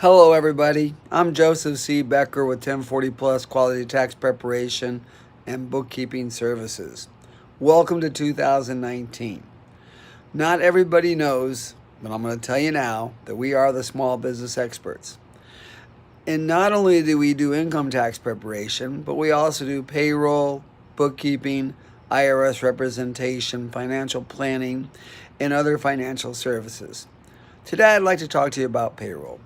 Hello, everybody. I'm Joseph C. Becker with 1040 Plus Quality Tax Preparation and Bookkeeping Services. Welcome to 2019. Not everybody knows, but I'm going to tell you now that we are the small business experts. And not only do we do income tax preparation, but we also do payroll, bookkeeping, IRS representation, financial planning, and other financial services. Today, I'd like to talk to you about payroll.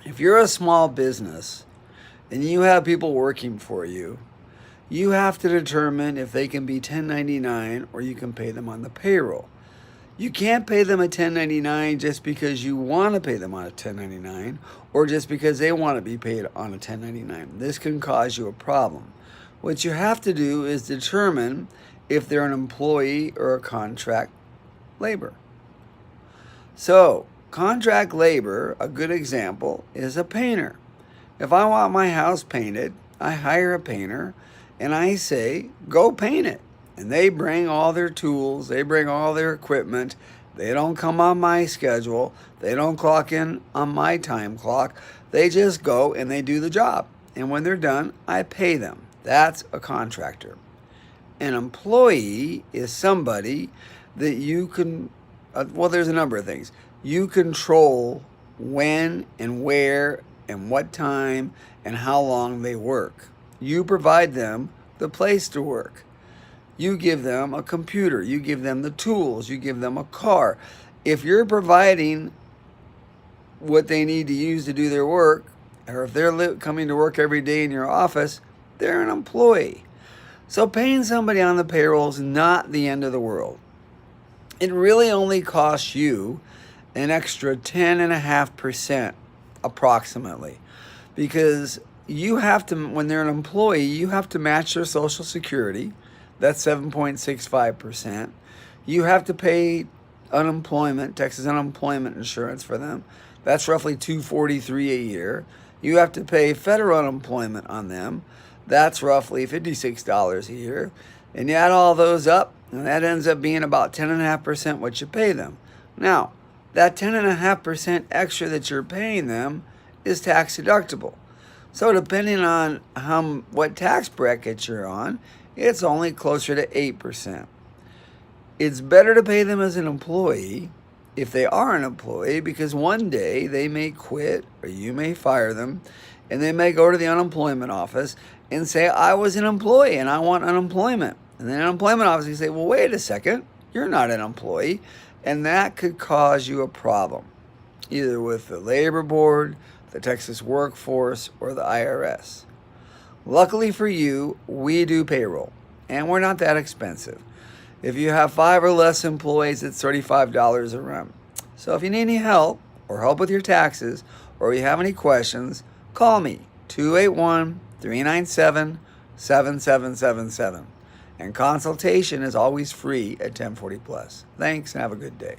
If you're a small business and you have people working for you, you have to determine if they can be 1099 or you can pay them on the payroll. You can't pay them a 1099 just because you want to pay them on a 1099 or just because they want to be paid on a 1099. This can cause you a problem. What you have to do is determine if they're an employee or a contract labor. So, contract labor, a good example, is a painter. If I want my house painted, I hire a painter and I say, go paint it. And they bring all their tools, they bring all their equipment. They don't come on my schedule. They don't clock in on my time clock. They just go and they do the job. And when they're done, I pay them. That's a contractor. An employee is somebody that you can, there's a number of things. You control when and where and what time and how long they work. You provide them the place to work. You give them a computer. You give them the tools. You give them a car. If you're providing what they need to use to do their work, or if they're coming to work every day in your office, they're an employee. So paying somebody on the payroll is not the end of the world. It really only costs you an extra 10.5% approximately, because you have to, when they're an employee, you have to match their Social Security. That's 7.65%. You have to pay unemployment, Texas unemployment insurance for them. That's roughly $243 a year. You have to pay federal unemployment on them. That's roughly $56 a year. And you add all those up, and that ends up being about 10.5% what you pay them. Now, that 10.5% extra that you're paying them is tax deductible. So depending on what tax bracket you're on, it's only closer to 8%. It's better to pay them as an employee if they are an employee, because one day they may quit or you may fire them, and they may go to the unemployment office and say, I was an employee and I want unemployment. And then the unemployment office can say, well, wait a second, you're not an employee. And that could cause you a problem, either with the labor board, the Texas workforce, or the IRS. Luckily for you, we do payroll, and we're not that expensive. If you have 5 or less employees, it's $35 a run. So if you need any help or help with your taxes, or you have any questions, call me, 281-397-7777. And consultation is always free at 1040 Plus. Thanks, and have a good day.